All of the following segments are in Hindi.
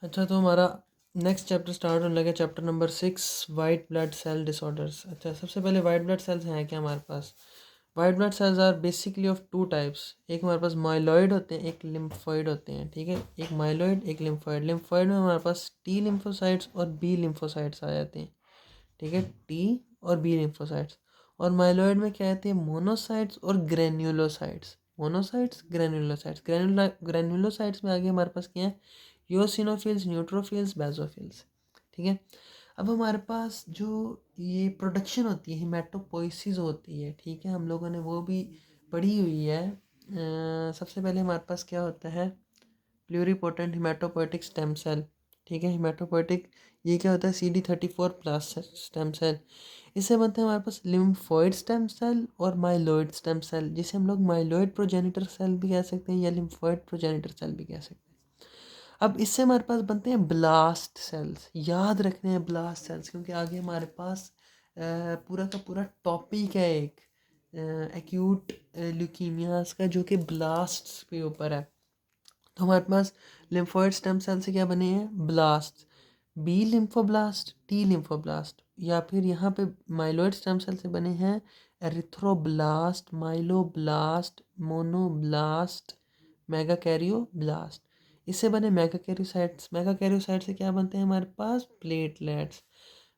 अच्छा, तो हमारा नेक्स्ट चैप्टर स्टार्ट होने लगा, chapter number 6, white blood cell disorders. अच्छा, सबसे पहले वाइट ब्लड सेल्स हैं क्या हमारे पास? White blood cells are basically of two types. एक हमारे पास माइलॉइड होते हैं, एक लिम्फोइड होते हैं। ठीक है, एक माइलॉइड एक लिम्फोइड। लिम्फोइड में हमारे पास टी लिम्फोसाइट्स और बी लिम्फोसाइट्स आ जाते हैं। ठीक है, टी और बी लिम्फोसाइट्स। और माइलॉइड में क्या आते हैं? मोनोसाइट्स और ग्रेन्युलोसाइट्स। Monocytes, granulocytes. ग्रेन्युलोसाइट्स में आगे हमारे पास क्या है? योसिनोफिल्स, न्यूट्रोफिल्स, बेसोफिल्स। ठीक है, अब हमारे पास जो ये प्रोडक्शन होती है, हिमेटोपोइसिस होती है। ठीक है, हम लोगों ने वो भी पढ़ी हुई है। सबसे पहले हमारे पास क्या होता है? Pluripotent hematopoietic stem cell. ठीक है, हिमेटोपोइटिक ये क्या होता है? CD34 plus stem cell. इससे बनते हैं हमारे पास लिम्फोइड स्टेम सेल और माइलॉइड स्टेम सेल, जिसे हम लोग माइलॉइड प्रोजेनिटर सेल भी कह सकते हैं या लिम्फोइड प्रोजेनिटर सेल भी कह सकते हैं। अब इससे हमारे पास बनते हैं ब्लास्ट सेल्स। याद रखने हैं ब्लास्ट सेल्स, क्योंकि आगे हमारे पास पूरा का पूरा टॉपिक है एक एक्यूट ल्यूकीमियास का, जो कि ब्लास्ट पे ऊपर है। तो हमारे पास लिम्फोइड स्टेम सेल से क्या बने हैं? Blast, B lymphoblast, T lymphoblast. या फिर यहाँ पे माइलॉइड स्टेम सेल से बने हैं एरिथ्रोब्लास्ट, माइलोब्लास्ट, मोनोब्लास्ट, मेगाकैरियोब्लास्ट। इससे बने मेगाकैरियोसाइट्स। मेगाकैरियोसाइट से क्या बनते हैं हमारे पास? प्लेटलेट्स।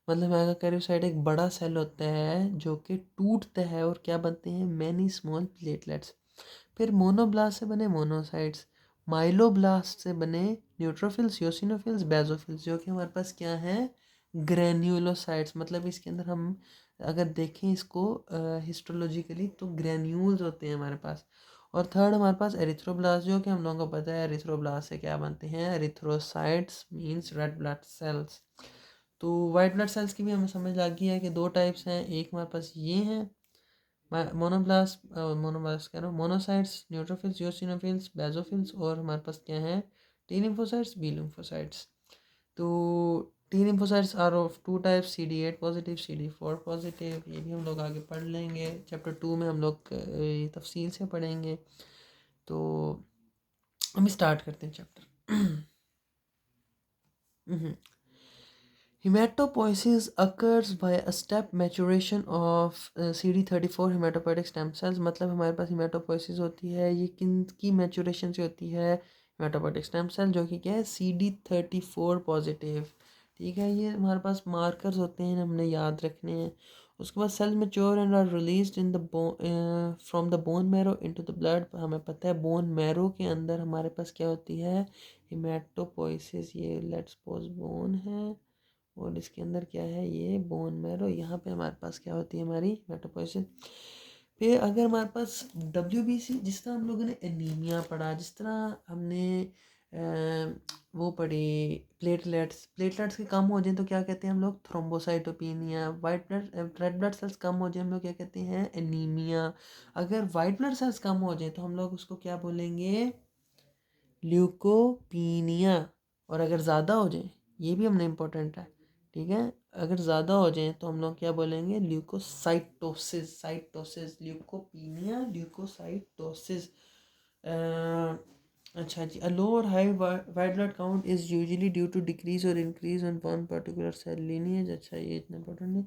मतलब मेगाकैरियोसाइट एक बड़ा सेल होता है जो कि टूटता है और क्या बनते हैं? Many small platelets. फिर मोनोब्लास्ट से बने मोनोसाइट्स। माइलोब्लास्ट से बने न्यूट्रोफिल्स, योसिनोफिल्स, बेसोफिल्स, जो कि हमारे पास क्या है? ग्रेन्युलोसाइट्स। मतलब इसके अंदर हम अगर देखें इसको हिस्टोलॉजिकली, तो ग्रेन्यूल्स होते हैं हमारे पास। और थर्ड हमारे पास एरिथ्रोब्लास्ट, जो कि हम लोगों को पता है एरिथ्रोब्लास्ट से क्या बनते हैं? Erythrocytes means red blood sales. तो वाइट ब्लड सेल्स की भी हमें समझ लग गई है कि दो टाइप्स हैं। एक हमारे पास ये हैं मोनोब्लास्ट कह रहा हूँ, मोनोसाइट्स, न्यूट्रोफिल्स, योसिनोफिल्स, बेसोफिल्स। और हमारे पास क्या है? T lymphocytes, B lymphocytes. तो T lymphocytes are of two types, CD8 positive, CD4 positive. ये भी हम लोग आगे पढ़ लेंगे, चैप्टर 2 में हम लोग ये तफसील से पढ़ेंगे। तो हम स्टार्ट करते हैं chapter. Hematopoiesis occurs by a step maturation of CD34 hematopoietic stem cells। मतलब हमारे पास hematopoiesis होती है, ये किन की मैचुरेशन से होती है? hematopoietic stem cell, जो कि क्या है? CD34 positive. ठीक है, ये हमारे पास मार्कर्स होते हैं, हमने याद रखने हैं। उसके बाद cell mature and are released in the from the bone marrow into the blood. हमें पता है बोन मैरो के अंदर हमारे पास क्या होती है? हिमेटोपोइसिस। ये लेट्स सपोज बोन है और इसके अंदर क्या है? ये बोन मैरो। यहाँ पे हमारे पास क्या होती है? हमारी मेटापोइसिस। फिर अगर हमारे पास WBC, जिस तरह हम लोगों ने एनीमिया पढ़ा, जिस तरह हमने वो पढ़ी प्लेटलेट्स के कम हो जाए तो क्या कहते हैं हम लोग? Thrombocytopenia. White blood red blood cells कम हो जाए हम लोग क्या कहते हैं? एनीमिया। अगर वाइट ब्लड सेल्स कम हो जाए तो हम लोग उसको क्या बोलेंगे? ल्यूकोपीनिया। और अगर ज़्यादा हो जाए, ये भी हमने इम्पोर्टेंट है। ठीक है, अगर ज़्यादा हो जाए तो हम लोग क्या बोलेंगे? ल्यूकोसाइटोसिस। Cytosis, leukopenia, leukocytosis. अच्छा जी, अ लो और high white blood count is usually due to decrease और increase on one particular cell lineage. अच्छा, ये इतना इंपॉर्टेंट नहीं।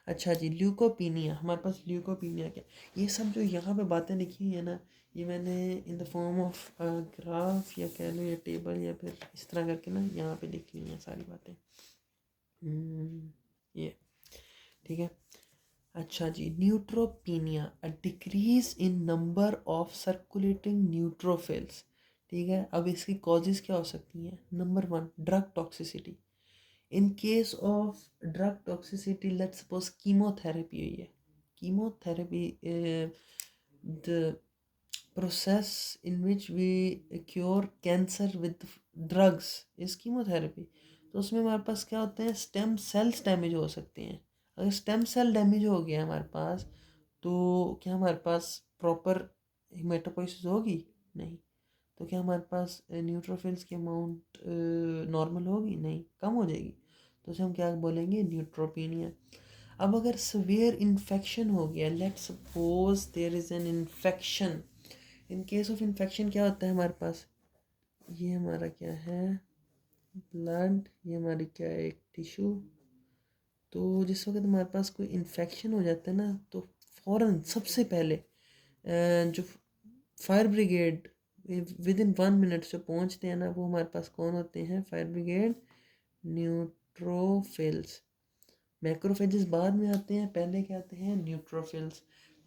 अच्छा जी, ल्यूकोपीनिया। हमारे पास ल्यूकोपीनिया क्या? ये सब जो यहाँ पे बातें लिखी हुई है ना, ये मैंने in the form of graph या कह लो या टेबल या फिर इस तरह करके ना यहाँ पे लिखी हुई हैं सारी बातें। ये ठीक है। अच्छा जी, neutropenia, a decrease in number of circulating neutrophils. ठीक है, अब इसकी कॉजेज़ क्या हो सकती हैं? Number 1, drug toxicity. In case of drug toxicity, let's suppose chemotherapy हुई है। Chemotherapy, the process in which we cure cancer with drugs is chemotherapy। तो उसमें हमारे पास क्या होते हैं? स्टेम सेल्स डैमेज हो सकते हैं। अगर स्टेम सेल डैमेज हो गया हमारे पास, तो क्या हमारे पास प्रॉपर हेमेटोपोइसिस होगी? नहीं। तो क्या हमारे पास न्यूट्रोफिल्स की अमाउंट नॉर्मल होगी? नहीं, कम हो जाएगी। तो उसे हम क्या बोलेंगे? न्यूट्रोपीनिया। अब अगर सवियर इन्फेक्शन हो गया, let's suppose there is an infection. In case of infection क्या होता है हमारे पास? ये हमारा क्या है? ब्लड, ये हमारी क्या है, एक टिश्यू। तो जिस वक्त हमारे पास कोई इन्फेक्शन हो जाता है ना, तो फ़ौरन सबसे पहले जो fire brigade with in 1 minute से पहुंचते हैं ना, वो हमारे पास कौन होते हैं? Fire brigade neutrophils. मैक्रोफेजेस बाद में आते हैं, पहले क्या आते हैं? न्यूट्रोफिल्स।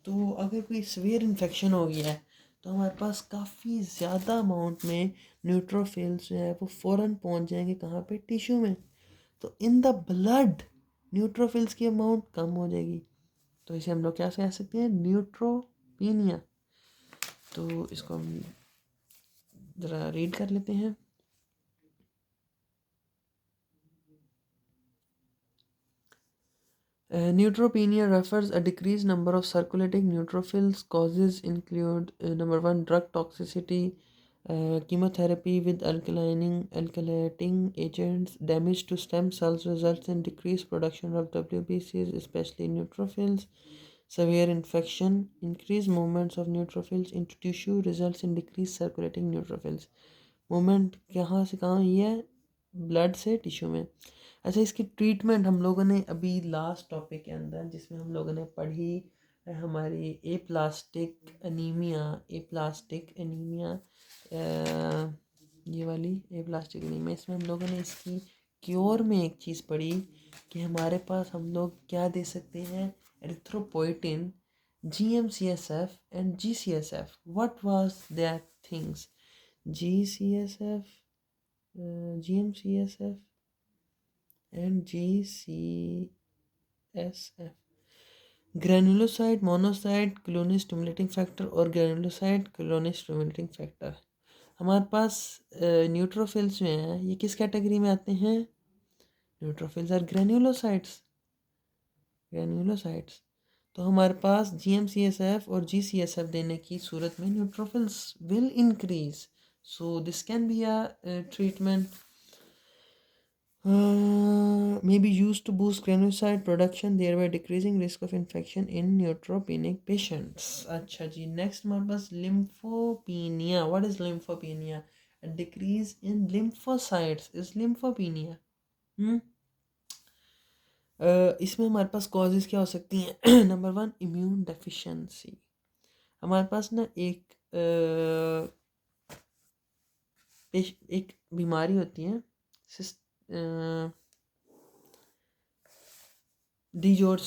तो अगर कोई सीवियर इन्फेक्शन हो गया है तो हमारे पास काफ़ी ज़्यादा अमाउंट में न्यूट्रोफिल्स जो है वो फ़ौरन पहुंच जाएंगे कहाँ पे? टिश्यू में। तो इन द ब्लड न्यूट्रोफिल्स की अमाउंट कम हो जाएगी, तो इसे हम लोग क्या कह सकते हैं? न्यूट्रोपीनिया। तो इसको हम ज़रा रीड कर लेते हैं। Neutropenia refers a decreased number of circulating neutrophils. Causes include number one, drug toxicity, chemotherapy with alkylating agents, damage to stem cells results in decreased production of WBCs, especially neutrophils. Severe infection, increased movements of neutrophils into tissue results in decreased circulating neutrophils. Movement कहाँ से कहाँ हुई है? ब्लड से टिश्यू में। अच्छा, इसकी ट्रीटमेंट हम लोगों ने अभी लास्ट टॉपिक के अंदर जिसमें हम लोगों ने पढ़ी हमारी एप्लास्टिक एनीमिया, ये वाली एप्लास्टिक एनीमिया, इसमें हम लोगों ने इसकी क्योर में एक चीज़ पढ़ी कि हमारे पास हम लोग क्या दे सकते हैं? Erythropoietin, GM-CSF and GCSF. What was that things? GCSF, GM-CSF and GCSF. Granulocyte, monocyte, colony stimulating factor और ग्रेनुलोसाइड क्लोनिक स्टिमुलेटिंग फैक्टर। हमारे पास न्यूट्रोफिल्स जो हैं ये किस कैटेगरी में आते हैं? Neutrophils are granulocytes. तो हमारे पास GM-CSF और GCSF देने की सूरत में neutrophils will increase, so this can be a treatment may be used to boost granulocyte production, thereby decreasing risk of infection in neutropenic patients. अच्छा जी, next हमारे पास lymphopenia. What is lymphopenia? A decrease in lymphocytes is lymphopenia. इसमें हमारे पास कॉजेज़ क्या हो सकती हैं? Number one, immune deficiency. हमारे पास ना एक बीमारी होती है डी जॉर्ज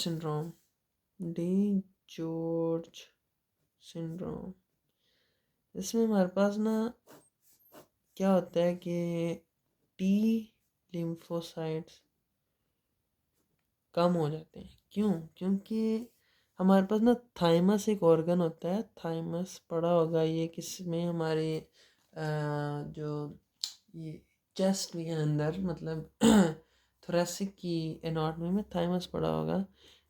सिंड्रोम। इसमें हमारे पास ना क्या होता है कि टी लिम्फोसाइट्स कम हो जाते हैं। क्यों? क्योंकि हमारे पास ना थाइमस एक ऑर्गन होता है, थाइमस पड़ा होगा ये किसमें? हमारे जो ये चेस्ट में अंदर, मतलब थोरेसिक की एनाटॉमी में थाइमस पड़ा होगा।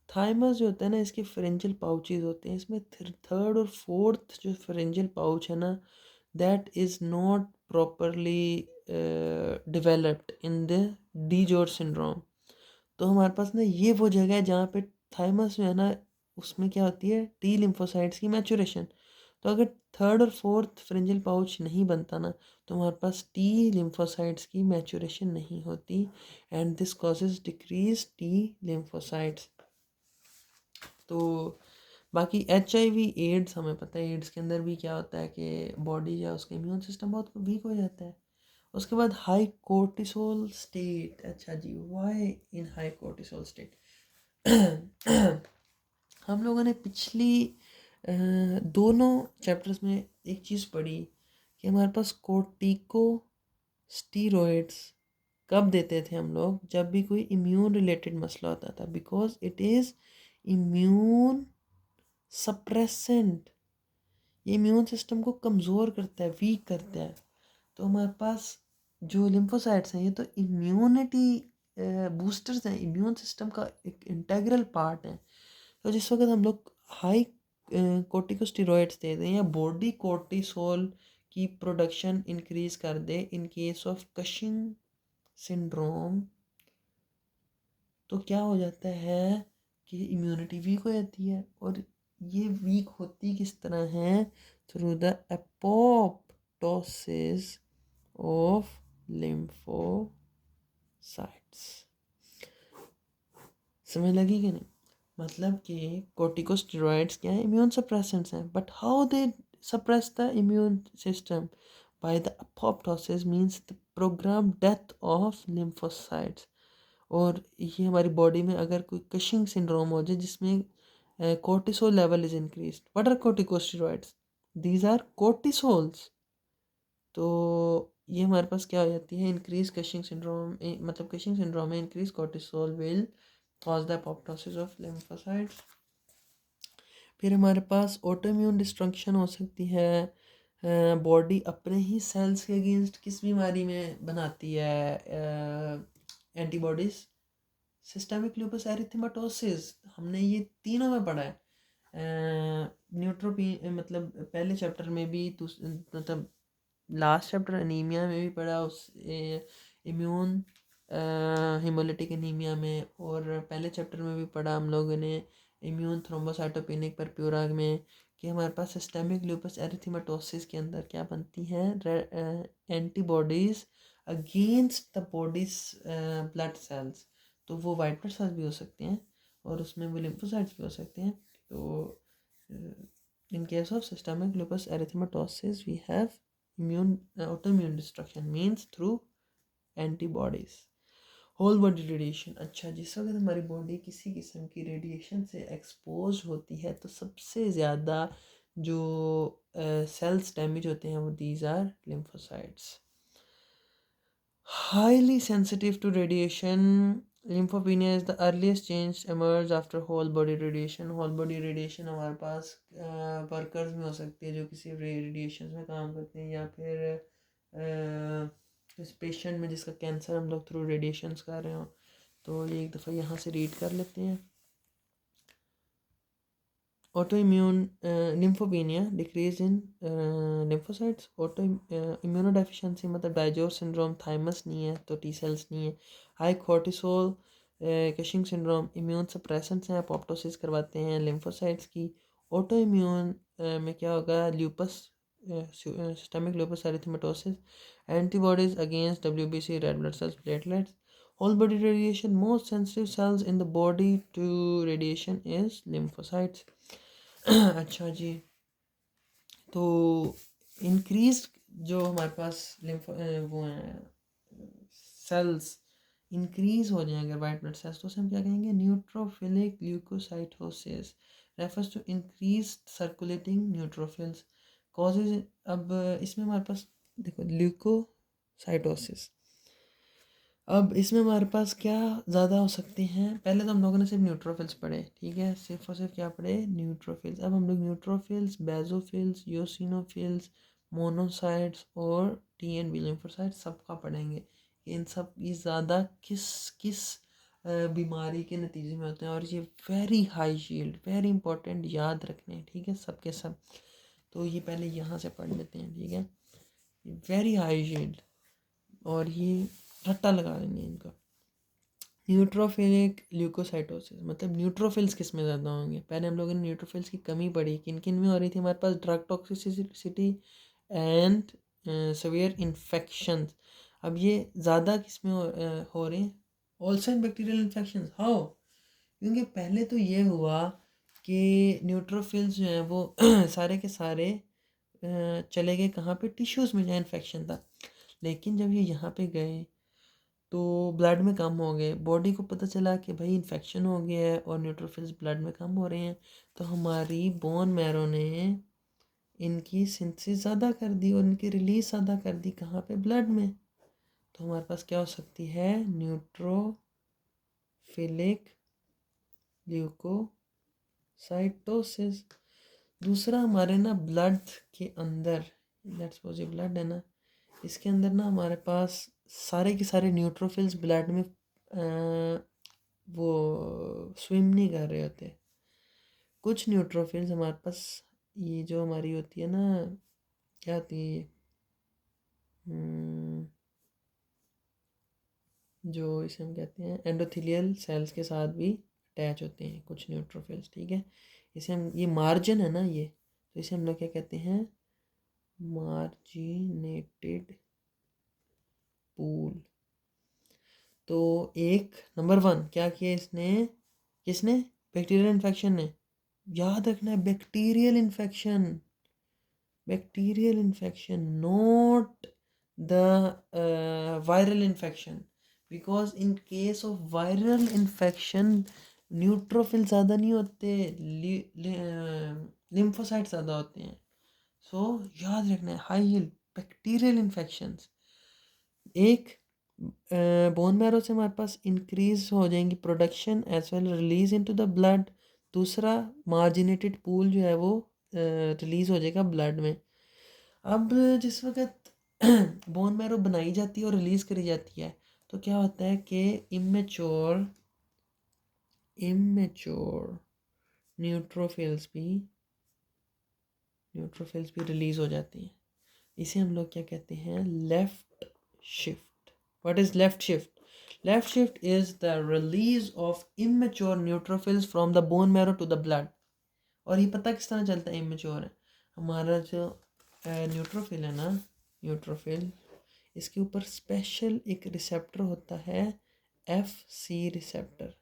थाइमस जो होता है ना, इसके फेरेंजियल पाउचेस होते हैं। इसमें थर्ड और फोर्थ जो फेरेंजियल पाउच है ना, that is not properly developed in the D George syndrome. तो हमारे पास ना ये वो जगह है जहाँ पे थाइमस जो है ना, उसमें क्या होती है? टी लिम्फोसाइट्स की मैचुरेशन। तो अगर थर्ड और फोर्थ फ्रिंजियल पाउच नहीं बनता ना, तो हमारे पास टी लिम्फोसाइट्स की मैचुरेशन नहीं होती, and this causes decrease T lymphocytes. तो बाकी HIV एड्स, हमें पता है एड्स के अंदर भी क्या होता है कि बॉडी या उसका इम्यून सिस्टम बहुत वीक हो जाता है। उसके बाद हाई कोर्टिसोल स्टेट। अच्छा जी, why in high cortisol state? हम लोगों ने पिछली दोनों चैप्टर्स में एक चीज़ पढ़ी कि हमारे पास कोर्टिको स्टीरॉइड्स कब देते थे हम लोग? जब भी कोई इम्यून रिलेटेड मसला होता था, because it is immune suppressant. ये इम्यून सिस्टम को कमज़ोर करता है, वीक करता है। तो हमारे पास जो लिम्फोसाइट्स हैं ये तो इम्यूनिटी बूस्टर्स हैं, इम्यून सिस्टम का एक इंटेग्रल पार्ट है। तो जिस वक्त हम लोग हाई कोर्टिकोस्टेरॉइड्स दे दें या बॉडी कोर्टिसोल की प्रोडक्शन इंक्रीज कर दे in case of Cushing syndrome, तो क्या हो जाता है कि इम्यूनिटी वीक हो जाती है। और ये वीक होती किस तरह है? Through the apoptosis of lymphocytes. Lymphocytes. समझ लगी कि नहीं? मतलब कि कोर्टिकोस्टेरॉइड्स क्या है, इम्यून सप्रेसेंट्स हैं, but how they suppress the immune system by the apoptosis means the program death of lymphocytes. और ये हमारी बॉडी में अगर कोई कशिंग सिंड्रोम हो जाए जिसमें cortisol level is increased. What are corticosteroids? These are cortisols. तो ये हमारे पास क्या हो जाती है, इंक्रीज कशिंग सिंड्रोम, मतलब कशिंग सिंड्रोम में increase cortisol will cause the apoptosis of lymphocytes. फिर हमारे पास ऑटोइम्यून डिस्ट्रक्शन हो सकती है, बॉडी अपने ही सेल्स के अगेंस्ट किस बीमारी में बनाती है एंटीबॉडीज, सिस्टेमिक लूपस एरिथेमेटोसिस। हमने ये तीनों में पढ़ा है। न्यूट्रोपीन मतलब पहले चैप्टर में भी, मतलब लास्ट चैप्टर एनीमिया में भी पढ़ा, उस इम्यून हिमोलिटिक एनीमिया में, और पहले चैप्टर में भी पढ़ा हम लोगों ने इम्यून थ्रोम्बोसाइटोपेनिक परप्यूरा में, कि हमारे पास सिस्टेमिक लूपस एरिथेमेटोसिस के अंदर क्या बनती हैं, antibodies against the bodies blood cells. तो वो वाइट ब्लड सेल्स भी हो सकते हैं और उसमें वो लिम्फोसाइट्स भी हो सकते हैं। तो in case of systemic lupus erythematosus we have autoimmune destruction means through antibodies। Whole body radiation, अच्छा जिस वक्त हमारी बॉडी किसी किस्म की रेडिएशन से एक्सपोज होती है तो सबसे ज़्यादा जो सेल्स डैमेज होते हैं वो these are lymphocytes. Highly sensitive to radiation, lymphopenia is the earliest change emerge after whole body radiation। whole body radiation हमारे पास वर्कर्स में हो सकती है जो किसी रेडिएशन में काम करते हैं, या फिर इस पेशेंट में जिसका कैंसर हम लोग थ्रू रेडिएशंस कर रहे हो। तो ये एक दफ़ा यहाँ से रीड कर लेते हैं। autoimmune lymphopenia decrease in lymphocytes। immunodeficiency मतलब डाइजोर सिंड्रोम, थाइमस नहीं है तो टी सेल्स नहीं है। High cortisol Cushing syndrome, immune suppressants हैं, अपोप्टोसिस करवाते हैं लिम्फोसाइट्स की। ऑटो इम्यून में क्या होगा, lupus systemic lupus erythematosus, antibodies against WBC, red blood cells, platelets. whole body radiation, most sensitive cells in the body to radiation is lymphocytes। अच्छा जी, तो इंक्रीज जो हमारे पास वो हैं सेल्स इंक्रीज हो जाए अगर वाइट ब्लड सेल्स, तो उसे हम क्या कहेंगे, neutrophilic leukocytosis refers to increase circulating neutrophils causes. अब इसमें हमारे पास देखो ल्यूकोसाइटोसिस, अब इसमें हमारे पास क्या ज़्यादा हो सकते हैं। पहले तो हम लोगों ने सिर्फ न्यूट्रोफिल्स पढ़े, ठीक है, सिर्फ और सिर्फ क्या पढ़े, न्यूट्रोफिल्स। अब हम लोग न्यूट्रोफिल्स, बेजोफिल्स, योसिनोफिल्स, मोनोसाइट्स और TNB लिम्फोसाइट्स सबका पढ़ेंगे। इन सब ये ज़्यादा किस किस बीमारी के नतीजे में होते हैं, और ये very high shield, very important, याद रखने, ठीक है, सबके सब। तो ये पहले यहाँ से पढ़ लेते हैं, ठीक है, वेरी हाई शील्ड, और ये रट्टा लगा लेंगे इनका। न्यूट्रोफिलिक ल्यूकोसाइटोसिस मतलब न्यूट्रोफिल्स किस में ज़्यादा होंगे। पहले हम लोगों ने न्यूट्रोफिल्स की कमी पढ़ी, किन किन में हो रही थी, हमारे पास drug toxicity and severe infection. अब ये ज़्यादा किस में हो रहे हैं, also in bacterial infection. How, क्योंकि पहले तो ये हुआ कि न्यूट्रोफिल्स जो हैं वो सारे के सारे चले गए कहाँ पे, टिश्यूज़ में जहाँ इन्फेक्शन था। लेकिन जब ये यहाँ पे गए तो ब्लड में कम हो गए, बॉडी को पता चला कि भाई इन्फेक्शन हो गया है और न्यूट्रोफिल्स ब्लड में कम हो रहे हैं, तो हमारी बोन मैरो ने इनकी सिंथेसिस ज़्यादा कर दी और इनकी रिलीज ज़्यादा कर दी, कहाँ पे, ब्लड में। तो हमारे पास क्या हो सकती है, न्यूट्रोफिलिक ल्यूकोसाइटोसिस। दूसरा हमारे ना ब्लड के अंदर, लेट्स सपोज ये ब्लड है ना, इसके अंदर ना हमारे पास सारे के सारे न्यूट्रोफिल्स ब्लड में वो स्विम नहीं कर रहे होते। कुछ न्यूट्रोफिल्स हमारे पास, ये जो हमारी होती है ना, क्या होती है, जो इसे हम कहते हैं एंडोथेलियल सेल्स के साथ भी अटैच होते हैं कुछ न्यूट्रोफिल्स, ठीक है। इसे हम, ये मार्जिन है ना ये, तो इसे हम लोग क्या कहते हैं, मार्जिनेटेड पूल। तो एक नंबर 1 क्या किया इसने, किसने, बैक्टीरियल इन्फेक्शन ने, याद रखना है bacterial infection not the viral infection, because in case of viral infection neutrophil ज़्यादा नहीं होते, लिम्फोसाइट ज़्यादा होते हैं। सो याद रखना है हाई हील्ड बैक्टीरियल इन्फेक्शंस। एक बोन मैरो से हमारे पास इंक्रीज हो जाएंगी production as well release into the blood. दूसरा मार्जिनेटेड पूल जो है वो रिलीज हो जाएगा ब्लड में। अब जिस वक्त बोन मैरो बनाई जाती है और रिलीज करी जाती है तो क्या होता है कि इमेच्योर न्यूट्रोफिल्स भी रिलीज हो जाती हैं। इसे हम लोग क्या कहते हैं, left shift. What is left shift? Left shift is the release of immature neutrophils from the bone marrow to the blood. और ये पता किस तरह चलता है इमेच्योर है? हमारा जो न्यूट्रोफिल है ना, न्यूट्रोफिल, इसके ऊपर स्पेशल एक रिसेप्टर होता है, FC रिसेप्टर।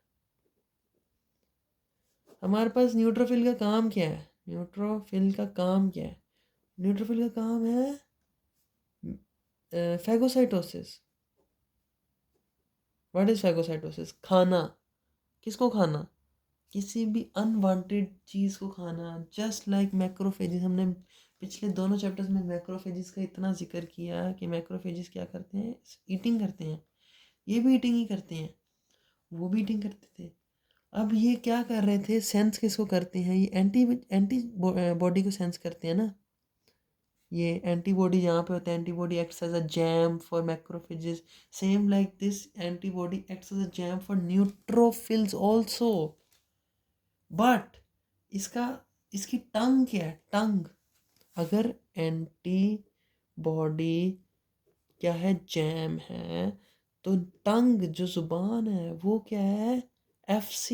हमारे पास न्यूट्रोफिल का काम क्या है? न्यूट्रोफिल का काम है फैगोसाइटोसिस। What is phagocytosis? खाना। किसको खाना? किसी भी अनवांटेड चीज़ को खाना। जस्ट लाइक मैक्रोफेजिस, हमने पिछले दोनों चैप्टर्स में मैक्रोफेजिस का इतना जिक्र किया कि मैक्रोफेजिस क्या करते हैं, ईटिंग करते हैं। ये भी ईटिंग ही करते हैं, वो भी ईटिंग करते थे। अब ये क्या कर रहे थे, सेंस किसको करते हैं? ये एंटी बॉडी को सेंस करते हैं ना। ये एंटीबॉडी जहाँ पे होता है, antibody acts as a jam for macrophages. Same like this antibody acts as a jam for neutrophils also. But इसकी टंग क्या है? टंग, अगर एंटीबॉडी क्या है, जैम है, तो टंग जो जुबान है वो क्या है, FC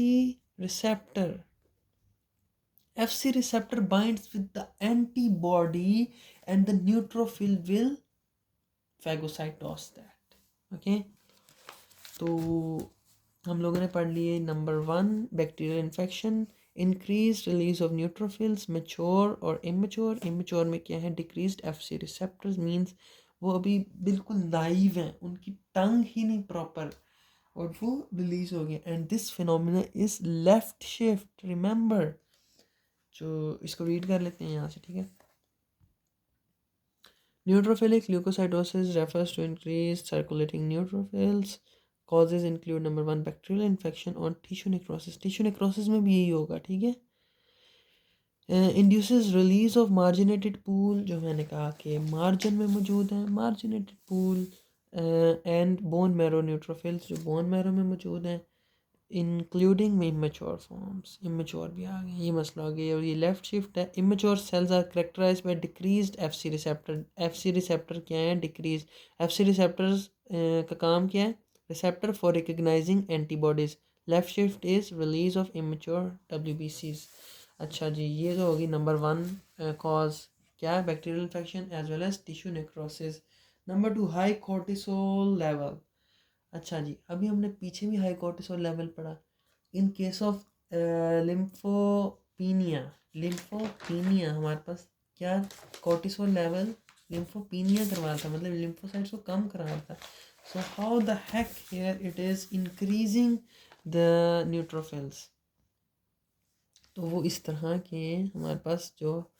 receptor. FC receptor binds with the antibody and the neutrophil will phagocytose that. Okay, तो हम लोगों ने पढ़ लिए number 1 bacterial infection, increase release of neutrophils, mature और इमेच्योर में क्या है, डिक्रीज्ड FC रिसेप्टर्स, मींस वो अभी बिल्कुल नाइव हैं, उनकी टंग ही नहीं प्रॉपर, और वो रिलीज हो गया। And this phenomena is left shift, remember. जो इसको रीड कर लेते हैं यहाँ से, ठीक है। Neutrophilic leukocytosis refers to increase circulating neutrophils. Causes include number 1 bacterial infection और टिश्यू नेक्रोसिस। टिश्यू नेक्रोसिस में भी यही होगा, ठीक है। Induces release of marginated pool, जो मैंने कहा कि मार्जिन में मौजूद है, marginated pool and bone marrow neutrophils, जो बोन मैरो में मौजूद हैं, इंक्लूडिंग इमेच्योर फॉर्म्स। इमेच्योर भी आ गए, ये मसला आ गया। और ये लेफ्ट शिफ्ट है। Immature cells are characterized by decreased FC receptor. FC receptor क्या है, डिक्रीज। FC रिसेप्टर्स का काम क्या है, receptor for recognizing antibodies. Left shift is release of immature WBCs। अच्छा जी, ये जो होगी नंबर 1 कॉज क्या है, bacterial infection as well as tissue necrosis. Number 2 high cortisol level. अच्छा जी, अभी हमने पीछे भी हाई कोर्टिसोल लेवल पढ़ा। इन केस ऑफ लिम्फोपीनिया हमारे पास क्या, कोर्टिसोल लेवल लिम्फोपीनिया करवा था, मतलब लिम्फोसाइट्स को कम करा था। So how the heck here it is increasing the neutrophils. तो वो इस तरह के हमारे पास जो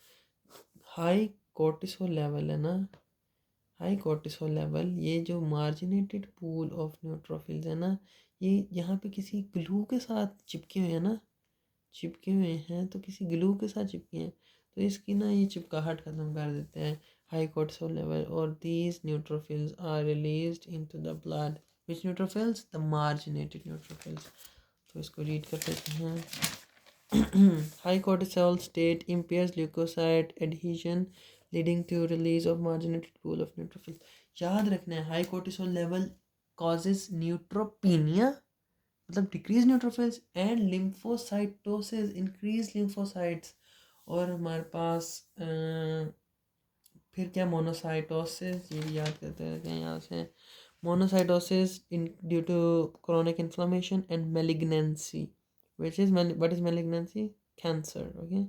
हाई कोर्टिसोल लेवल है ना, हाई कोर्टिसोल लेवल, ये जो मार्जिनेटेड पूल ऑफ न्यूट्रोफिल्स है ना, ये यहाँ पे किसी ग्लू के साथ चिपके हुए हैं ना, चिपके हुए हैं, तो किसी ग्लू के साथ चिपके हैं, तो इसकी ना ये चिपकाहट ख़त्म कर देते हैं हाई कोर्टिसोल लेवल। और these neutrophils are released into the blood. Which neutrophils? The marginated neutrophils. तो इसको रीड कर लेते हैं। High cortisol state impairs leukocyte adhesion leading to release of marginated pool of neutrophils. याद रखना है high cortisol level causes neutropenia, मतलब decrease neutrophils, and lymphocytosis, increase lymphocytes। और हमारे पास फिर क्या, मोनोसाइटोसिस, ये भी याद करते रहते हैं यहाँ से। Monocytosis due to chronic inflammation and malignancy, which is what is malignancy? Cancer. Okay,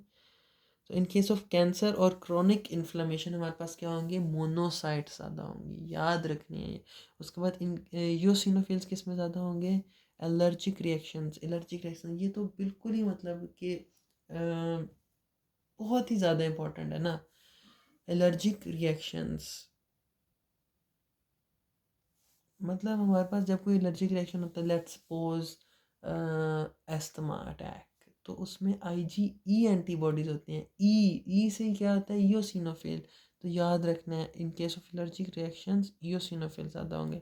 तो इन केस ऑफ कैंसर और क्रोनिक इन्फ्लेमेशन हमारे पास क्या होंगे? मोनोसाइट ज़्यादा होंगे, याद रखनी है ये। उसके बाद इन यूसिनोफिल्स किस में ज़्यादा होंगे? Allergic reaction. ये तो बिल्कुल ही मतलब कि बहुत ही ज़्यादा इम्पोर्टेंट है ना। एलर्जिक रिएक्शंस मतलब हमारे पास जब कोई एलर्जिक रिएक्शन होता है, लेट्स सपोज एस्थमा अटैक, तो उसमें IgE एंटीबॉडीज़ होती हैं। ई से क्या होता है? ईओसिनोफिल। तो याद रखना है in case of allergic reactions eosinophil ज़्यादा होंगे।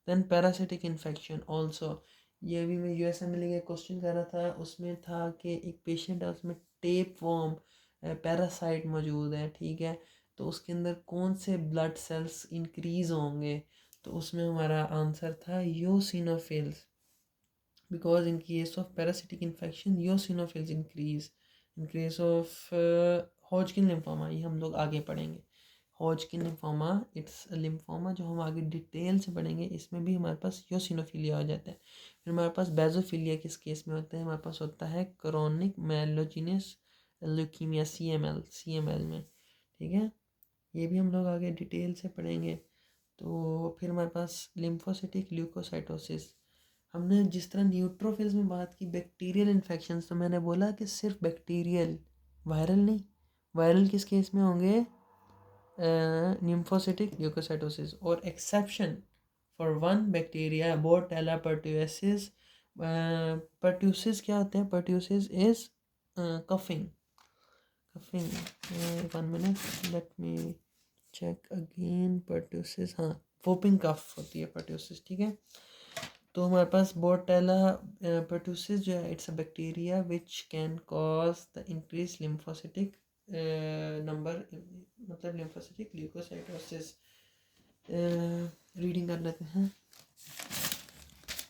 Then parasitic infection also. ये भी मैं USMLE का क्वेश्चन कर रहा था, उसमें था कि एक पेशेंट है, उसमें टेप वॉर्म पैरासाइट मौजूद है, ठीक है, तो उसके अंदर कौन से ब्लड सेल्स इंक्रीज़ होंगे? तो उसमें हमारा आंसर था eosinophils, because in case of parasitic infection eosinophils increase. In case of Hodgkin lymphoma, ये हम लोग आगे पढ़ेंगे। हॉजकिन लिम्फोमा इट्स लिम्फोमा जो हम आगे डिटेल से पढ़ेंगे, इसमें भी हमारे पास यूसिनोफिलिया हो जाता है। फिर हमारे पास बेजोफिलिया किस केस में होता है? हमारे पास होता है क्रोनिक माइलोजेनस ल्यूकीमिया, CML में, ठीक है। ये भी हम लोग आगे डिटेल से पढ़ेंगे। तो फिर हमारे पास लिम्फोसिटिक ल्यूकोसाइटोसिस। हमने जिस तरह न्यूट्रोफिल्स में बात की बैक्टीरियल इन्फेक्शंस, तो मैंने बोला कि सिर्फ बैक्टीरियल, वायरल नहीं। वायरल किस केस में होंगे? Lymphocytic leukocytosis. और exception for one bacteria Bordetella pertussis. Pertussis क्या होते हैं? Pertussis is coughing. One minute, let me check again. Pertussis, हाँ, वोपिंग कफ होती है पर्ट्यूसिस, ठीक है। तो हमारे पास बोर्टेला पर्ट्यूसिस जो है, it's a bacteria which can cause the increase lymphocytic number, मतलब लिम्फोसिटिक ल्यूकोसाइटोसिस। रीडिंग कर लेते हैं।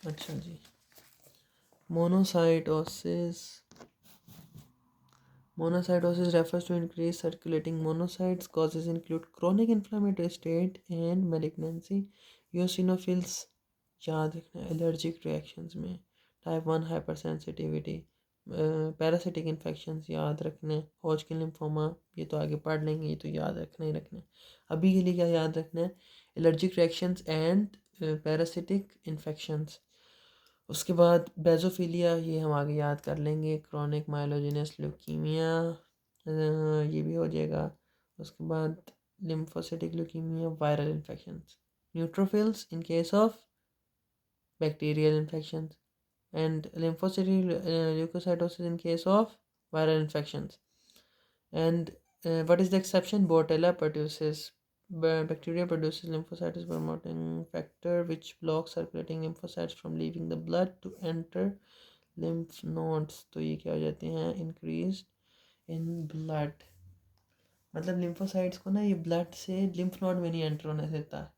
अच्छा जी, monocytosis. Monocytosis refers to increased circulating monocytes. Causes include chronic inflammatory state and malignancy. Eosinophils याद रखना, एलर्जिक रिएक्शंस में, type 1 hyper sensitivity, parasitic infections याद रखने, हॉजकिन लिम्फोमा, ये तो आगे पढ़ लेंगे, ये तो याद रखना ही रखना है। अभी के लिए क्या याद रखना है? Allergic reactions and parasitic infections. उसके बाद बेजोफिलिया, ये हम आगे याद कर लेंगे। क्रोनिक माइलोजेनस ल्यूकीमिया, ये भी हो जाएगा। उसके बाद lymphocytic leukaemia, viral infections. Neutrophils in case of bacterial infections, and lymphocytic leukocytosis in case of viral infections. And what is the exception? Bordetella pertussis. Bacteria produces lymphocytes promoting factor which blocks circulating lymphocytes from leaving the blood to enter lymph nodes. तो ये क्या हो जाते हैं? Increased in blood, मतलब lymphocytes को ना ये blood से lymph node में नहीं एंटर होने देता,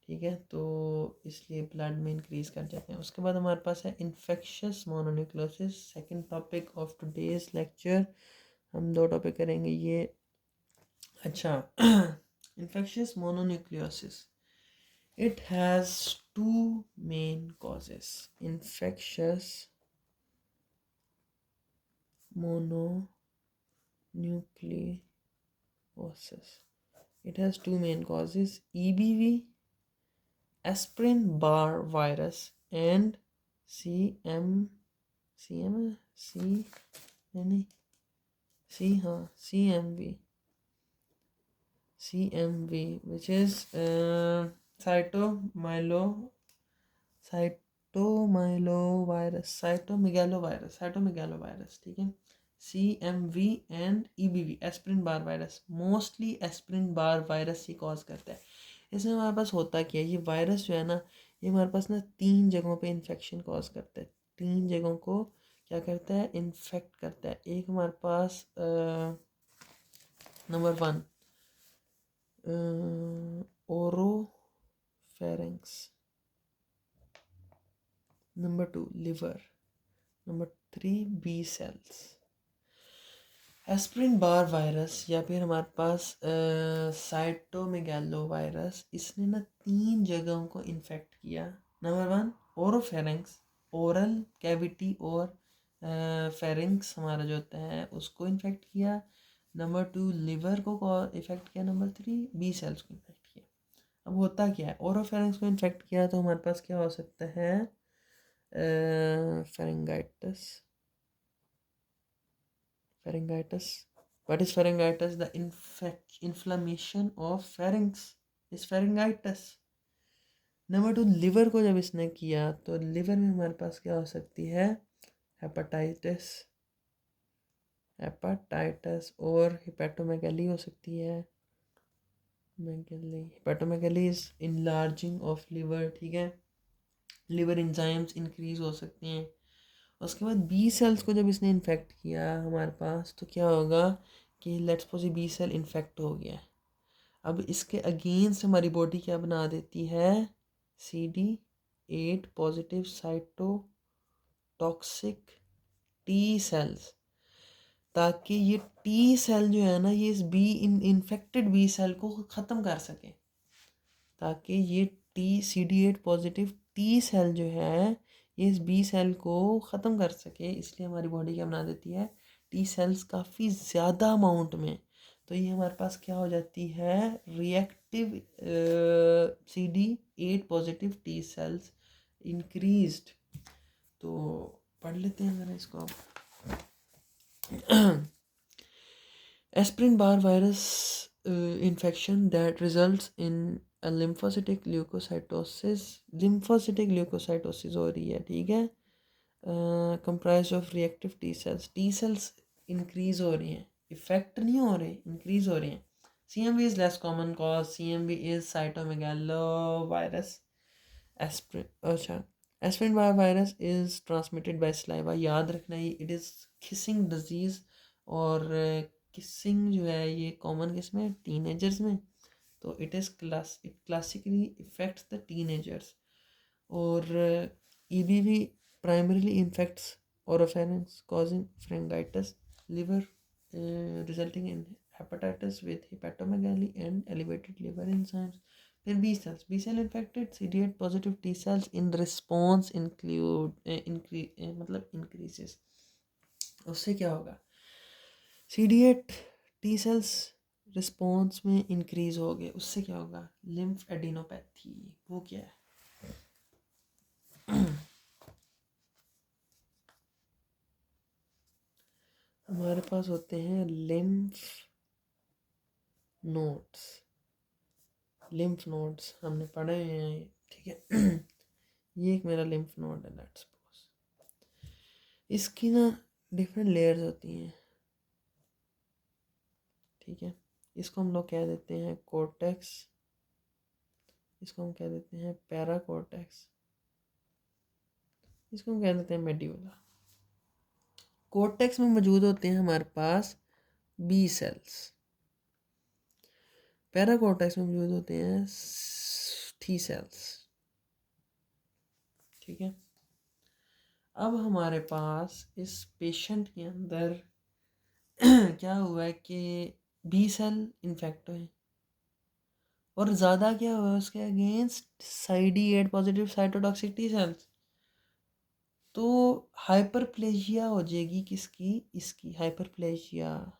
ठीक है, तो इसलिए ब्लड में इंक्रीज कर जाते हैं। उसके बाद हमारे पास है infectious mononucleosis, second topic of today's lecture. हम दो टॉपिक करेंगे ये। अच्छा, infectious mononucleosis, it has two main causes. Infectious mononucleosis, it has two main causes: EBV, Epstein-Barr virus, and CM CM C नहीं C हाँ CMV, which is cytomegalovirus, ठीक है। CMV and EBV, aspirin Barr virus, mostly aspirin Barr virus he cause करता है। इसमें हमारे पास होता क्या है? ये वायरस जो है ना, ये हमारे पास ना 3 जगहों पे इन्फेक्शन कॉज करता है। 3 जगहों को क्या करता है? इन्फेक्ट करता है। एक हमारे पास number 1 oropharynx, number 2 liver, number 3 B cells। एस्प्रिन बार वायरस या फिर हमारे पास साइटोमेगैलो वायरस, इसने ना 3 जगहों को इन्फेक्ट किया। नंबर 1 ओरोफेरिंक्स, ओरल कैविटी और फेरिंक्स हमारा जो होता है उसको इन्फेक्ट किया। नंबर 2 लिवर को इफेक्ट किया। नंबर 3 बी सेल्स को इन्फेक्ट किया। अब होता क्या है, ओरोफेरिंक्स को इन्फेक्ट किया तो हमारे पास क्या हो सकता है, फेरिंगाइटिस। Pharyngitis. What is pharyngitis? The inflammation of pharynx is pharyngitis. Number 2 liver को जब इसने किया तो लिवर में हमारे पास क्या हो सकती है, हेपेटाइटिस, हेपेटाइटिस और हिपेटोमेगैली हो सकती है। हिपेटोमेगैली इज इनलार्जिंग ऑफ लिवर, ठीक है। लिवर एंजाइम्स इंक्रीज हो सकते हैं। उसके बाद बी सेल्स को जब इसने इन्फेक्ट किया हमारे पास तो क्या होगा कि let's suppose B cell infect हो गया। अब इसके अगेंस्ट हमारी बॉडी क्या बना देती है, CD8 positive cytotoxic T cells, ताकि ये टी सेल जो है ना ये इस बी इन्फेक्टेड बी सेल को ख़त्म कर सके, ताकि ये CD8 पॉजिटिव टी सेल जो है ये इस बी सेल को ख़त्म कर सके। इसलिए हमारी बॉडी क्या बना देती है, टी सेल्स काफ़ी ज़्यादा अमाउंट में। तो ये हमारे पास क्या हो जाती है, reactive CD8 positive T sales increased. तो पढ़ लेते हैं ज़रा इसको आप। Aspirin Barr virus infection that results in a lymphocytic leukocytosis हो रही है, ठीक है। comprised of reactive T cells, T cells increase हो रही हैं, इफेक्ट नहीं हो रहे, increase हो रही हैं। CMV is less common cause, CMV is cytomegalovirus। एस्प्रिन Barr virus is transmitted by saliva, याद रखना ये इट इज़ किसिंग डिजीज़। और किसिंग जो है ये कॉमन किस में, टीनेजर्स में। तो it classically affects the teenagers. और EBV primarily infects oropharynx causing pharyngitis, liver resulting in hepatitis with hepatomegaly and elevated liver enzymes। फिर B cell infected CD8 positive T cells in response मतलब इंक्रीजेस। उससे क्या होगा, CD8 टी सेल्स रिस्पॉन्स में इंक्रीज हो गए, उससे क्या होगा, लिम्फ एडिनोपैथी। वो क्या है, हमारे पास होते हैं लिम्फ नोड्स हमने पढ़े हैं, ठीक है। ये एक मेरा लिम्फ नोड है, लेट्स सपोज। इसकी ना डिफरेंट लेयर्स होती हैं, ठीक है। इसको हम लोग कह देते हैं कोर्टेक्स, इसको हम कह देते हैं पैराकोर्टेक्स, इसको हम कह देते हैं मेड्यूला। कोर्टेक्स में मौजूद होते हैं हमारे पास बी सेल्स, पैराकोर्टेक्स में मौजूद होते हैं टी सेल्स, ठीक है। अब हमारे पास इस पेशेंट के अंदर क्या हुआ है कि बी सेल इन्फेक्ट हुए और ज़्यादा क्या हुआ है उसके against CD8 positive cytotoxic T cells. तो हाइपरप्लेजिया हो जाएगी किसकी, इसकी hyperplasia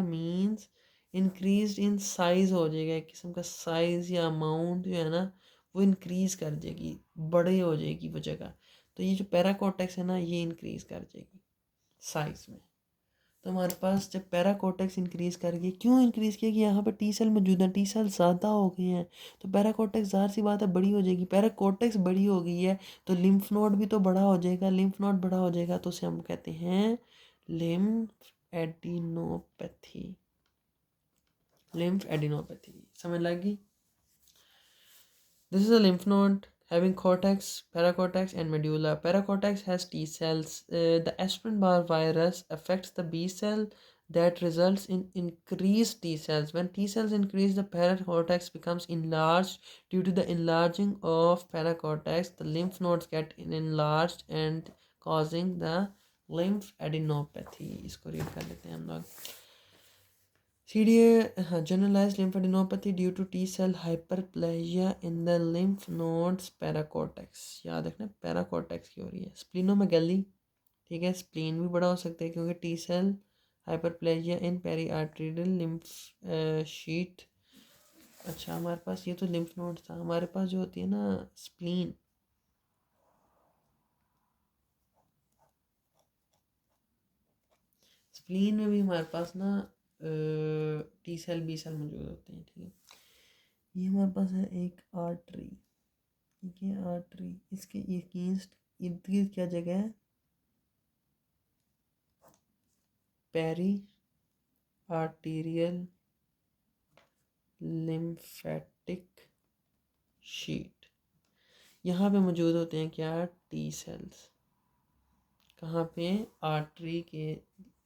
means increase in size हो जाएगा, एक किस्म का साइज या अमाउंट जो है ना वो इंक्रीज कर जाएगी, बड़े हो जाएगी वो जगह। तो ये जो पैराकोर्टेक्स है ना ये इंक्रीज कर जाएगी साइज में। तो हमारे पास जब पैराकोर्टेक्स इंक्रीज कर गई, क्यों इंक्रीज किया कि यहाँ पे टी सेल मौजूद है, टी सेल ज़्यादा हो गए हैं, तो पैराकोर्टेक्स ज़ाहिर सी बात है बड़ी हो जाएगी। पैराकोर्टेक्स बड़ी हो गई है तो लिम्फ नोड भी तो बड़ा हो जाएगा, लिम्फ नोड बड़ा हो जाएगा तो उसे हम कहते हैं लिम्फ एडिनोपैथी। लिम्फ एडिनोपैथी समझ लगी। This is a lymph node having cortex, paracortex, and medulla. Paracortex has T cells. The Epstein-Barr virus affects the B cell that results in increased T cells. When T cells increase, the paracortex becomes enlarged. Due to the enlarging of paracortex, the lymph nodes get enlarged and causing the lymph adenopathy, इसको रीड कर लेते हैं हम लोग। CDA, हाँ, generalize lymphadenopathy due to T cell hyperplasia in the lymph nodes paracortex, याद रखना पैराकोर्टेक्स की हो रही है। स्प्लीनोमेगैली, ठीक है, स्प्लीन भी बड़ा हो सकता है क्योंकि टी सेल हाइपरप्लेजिया इन पेरी आर्टेरियल लिम्फ शीट। अच्छा, हमारे पास ये तो लिम्फ नोड था, हमारे पास जो होती है ना स्प्लीन, स्प्लीन में भी हमारे पास ना टी सेल बी सेल मौजूद होते हैं, ठीक है। ये हमारे पास है एक आर्टरी, ठीक है, आर्टरी, इसके अगेंस्ट इर्द गिर्द क्या जगह है, पेरी आर्टीरियल लिम्फेटिक शीट। यहाँ पे मौजूद होते हैं क्या, टी सेल्स। कहाँ पे, आर्टरी के,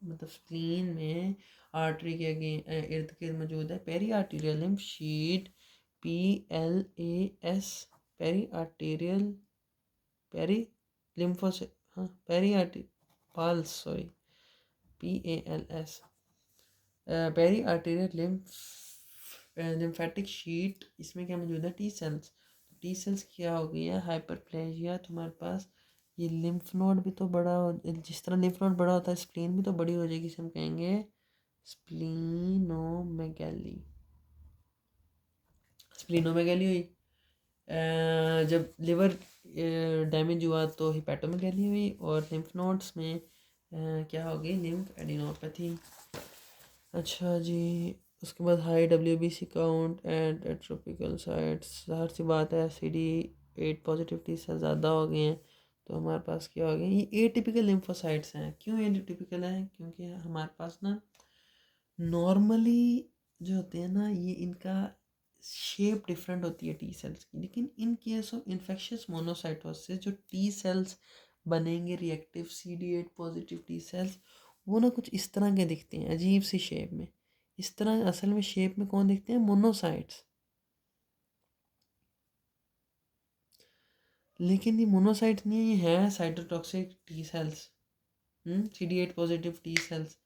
मतलब स्प्लीन में आर्टरी के इर्द गिर्द मौजूद है peri arterial lymph sheath, PLAS, peri arterial, peri lymphocyte, हाँ, peri arty PALS, sorry, PALS, peri arterial lymphatic sheath. इसमें क्या मौजूद है, टी सेल्स। टी सेल्स क्या हो गई है, हाइपरप्लेजिया। तुम्हारे पास ये लिम्फ नोड भी तो बड़ा जिस तरह लिम्फ नोड बड़ा होता है, स्प्लीन भी तो बड़ी हो जाएगी, इसे हम कहेंगे स्प्लीनोमेगैली। स्प्लीनोमेगैली हुई। जब लिवर डैमेज हुआ तो हिपैटोमेगैली हुई, और लिम्फ नोड्स में क्या हो गई, लिम्फ एडिनोपैथी। अच्छा जी, उसके बाद high WBC count and atypical sites, ज़ाहिर सी बात है CD8 पॉजिटिविटी से ज़्यादा हो गए हैं, तो हमारे पास क्या हो गया, ये एटिपिकल लिम्फोसाइट्स हैं। क्यों एटिपिकल हैं, क्योंकि हमारे पास ना नॉर्मली जो होते हैं ना, ये इनका शेप डिफरेंट होती है टी सेल्स की, लेकिन इन केस ऑफ इन्फेक्शियस मोनोसाइटोसिस जो टी सेल्स बनेंगे reactive CD8 positive T sales, वो ना कुछ इस तरह के दिखते हैं, अजीब सी शेप में। इस तरह असल में शेप में कौन दिखते हैं, मोनोसाइट्स। लेकिन ये मोनोसाइट्स नहीं है, ये है cytotoxic T cells, CD8 positive T sales.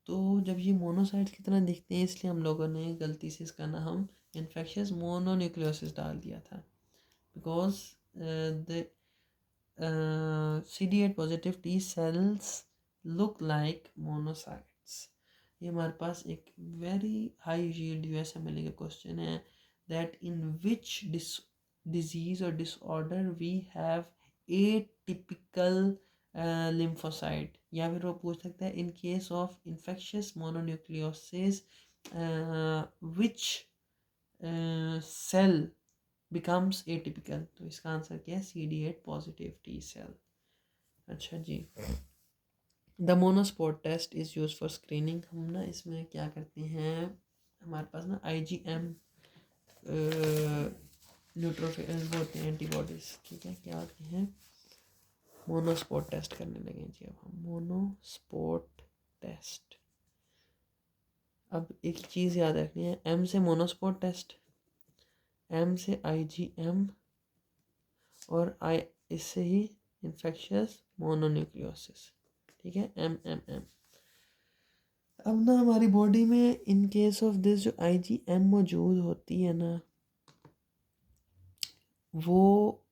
तो जब ये मोनोसाइट्स की तरह दिखते हैं, इसलिए हम लोगों ने गलती से इसका नाम इन्फेक्शियस मोनोन्यूक्लियोसिस डाल दिया था, because the CD8 positive T cells look like monocytes. ये हमारे पास एक वेरी हाई यील्ड USMLE का क्वेश्चन है, दैट इन विच डिजीज और disorder we have atypical lymphocyte, या फिर वो पूछ सकता है in case of infectious mononucleosis which cell becomes atypical. तो इसका आंसर क्या है, CD8 पॉजिटिव टी सेल। अच्छा जी, the monospot test is use for screening. हम ना इसमें क्या करते हैं, हमारे पास ना IgM न्यूट्रोफिल होते हैं, एंटीबॉडीज़, ठीक है, क्या होते हैं, मोनोस्पॉट टेस्ट करने लगे जी। अब हम मोनोस्पॉट टेस्ट, अब एक चीज़ याद रखनी है, M से मोनोस्पॉट टेस्ट, M से IgM, और इससे ही इन्फेक्शियस मोनोन्यूक्लियोसिस, ठीक है, M। अब ना हमारी बॉडी में इन केस ऑफ दिस जो IgM मौजूद होती है ना, वो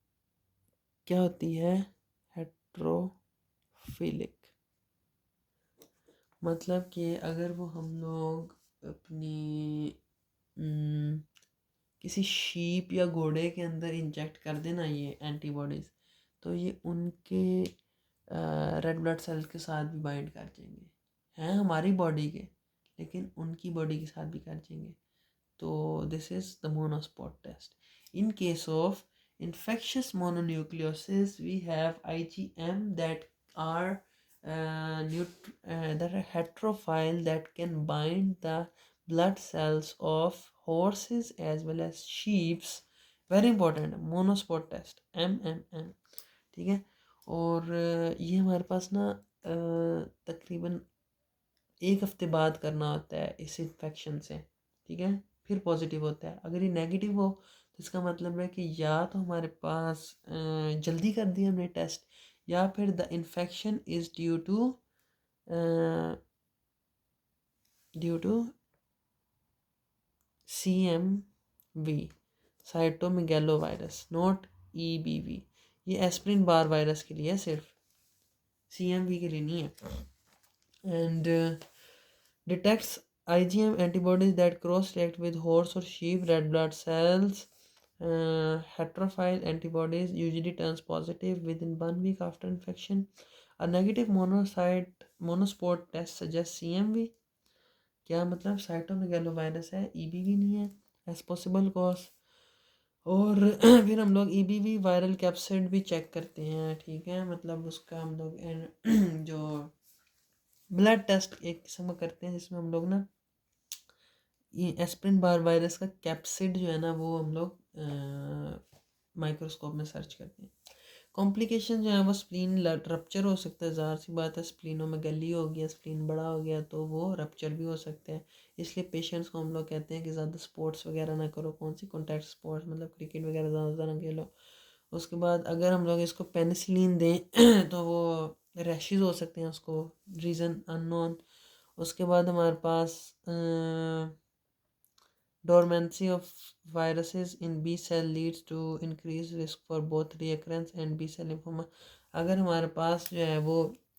क्या होती है, हेट्रोफिलिक। मतलब कि अगर वो हम लोग अपनी किसी शीप या घोड़े के अंदर इंजेक्ट कर देना ये एंटीबॉडीज़, तो ये उनके रेड ब्लड सेल के साथ भी बाइंड कर जाएंगे, हैं हमारी बॉडी के, लेकिन उनकी बॉडी के साथ भी कर जाएंगे। तो this is the monospot test. In case of infectious mononucleosis we have IgM that are that are heterophile, that can bind the blood cells of horses as well as sheeps. Very important, monospot test, MMM, ठीक है। और ये हमारे पास ना तकरीबन 1 हफ्ते बाद करना होता है इस इन्फेक्शन से, ठीक है, फिर पॉजिटिव होता है। अगर ये नेगेटिव हो तो इसका मतलब है कि या तो हमारे पास जल्दी कर दिया हमने टेस्ट, या फिर the infection is due to CMV, cytomegalovirus, not EBV। ये एस्प्रिन बार वायरस के लिए है, सिर्फ CMV के लिए नहीं है। And detects IgM antibodies that cross react with horse or sheep red blood cells. Heterophile antibodies usually turns positive within 1 week after infection. A negative monospore test suggests CMV। क्या मतलब, साइटोमेगेलोवायरस है, EBV नहीं है एज पॉसिबल कॉज। और फिर हम लोग EBV वायरल कैप्सिड भी चेक करते हैं, ठीक है, मतलब उसका हम लोग जो ब्लड टेस्ट एक किस्म का करते हैं जिसमें हम लोग ना ये एस्प्रिन बार वायरस का कैप्सिड जो है ना वो हम लोग माइक्रोस्कोप में सर्च करते हैं। कॉम्प्लिकेशन जो है वो स्प्लीन रप्चर हो सकता है, ज़ाहिर सी बात है, स्प्लीनोमेगेली हो गया, स्प्लीन बड़ा हो गया तो वो रप्चर भी हो सकता है। इसलिए पेशेंट्स को हम लोग कहते हैं कि ज़्यादा स्पोर्ट्स वगैरह ना करो, कौन सी कॉन्टैक्ट स्पोर्ट्स, मतलब क्रिकेट वगैरह ज़्यादा ना खेलो। उसके बाद अगर हम लोग इसको पेनिसिलिन दें तो वो रैशेस हो सकते हैं, उसको रीज़न अननोन। उसके बाद हमारे पास dormancy of viruses in B cell leads to increased risk for both recurrence and B cell lymphoma। अगर हमारे पास जो है वो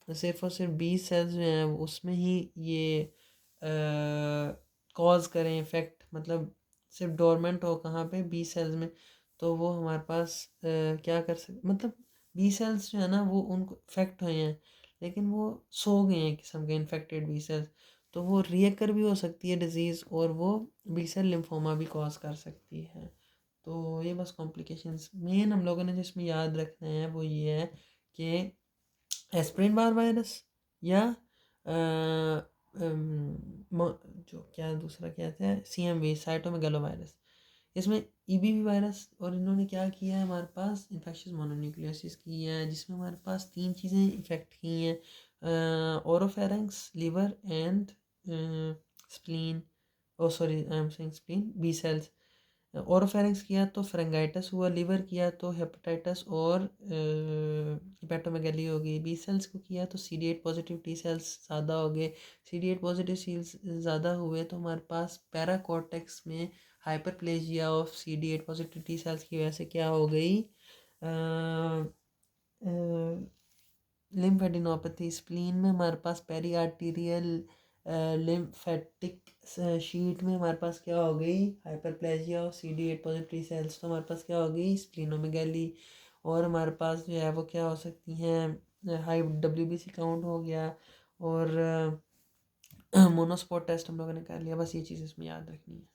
सिर्फ और सिर्फ B सेल्स जो हैं उसमें ही ये कॉज करें इफ़ेक्ट, मतलब सिर्फ डोरमेंट हो कहाँ पे, B सेल्स में, तो वो हमारे पास क्या कर सकते, मतलब B सेल्स जो है ना वो उनको इफेक्ट हुए हैं लेकिन वो सो गए हैं किस्म के इन्फेक्टेड B सेल्स, तो वो रिएकर भी हो सकती है डिज़ीज़ और वो बी सेल लिम्फोमा भी कॉज कर सकती है। तो ये बस कॉम्प्लिकेशंस मेन हम लोगों ने जिसमें याद रखना है वो ये है कि एस्प्रिन बार वायरस या जो क्या दूसरा क्या था, CMV साइटोमेगेलोवायरस, इसमें EBV वायरस। और इन्होंने क्या किया है, हमारे पास इन्फेक्शियस मोनोन्यूक्लियोसिस की है जिसमें हमारे पास 3 चीज़ें इफ़ेक्ट की हैं, oropharynx, liver and spleen. Oh sorry, I am saying spleen, B cells. Oropharynx किया तो फ्रेंगाइटिस हुआ, लिवर किया तो हेपेटाइटिस और हेपेटोमेगैली हो गई। B सेल्स को किया तो CD8 पॉजिटिव T सेल्स ज़्यादा हो गए। CD8 पॉजिटिव सेल्स ज़्यादा हुए तो हमारे पास पैराकॉर्टेक्स में hyperplasia of CD8 positive T cells की वजह से क्या हो गई, लिम्फेडिनोपैथी। स्प्लीन में हमारे पास पेरी आर्टीरियल लिम्फेटिक शीट में हमारे पास क्या हो गई, हाइपरप्लेजिया और CD8 पॉजिटिव सेल्स, तो हमारे पास क्या हो गई, स्प्लीनोमेगैली। और हमारे पास जो है वो क्या हो सकती हैं, हाई WBC काउंट हो गया और मोनोस्पॉट टेस्ट हम लोगों ने कर लिया। बस ये चीज़ इसमें याद रखनी है।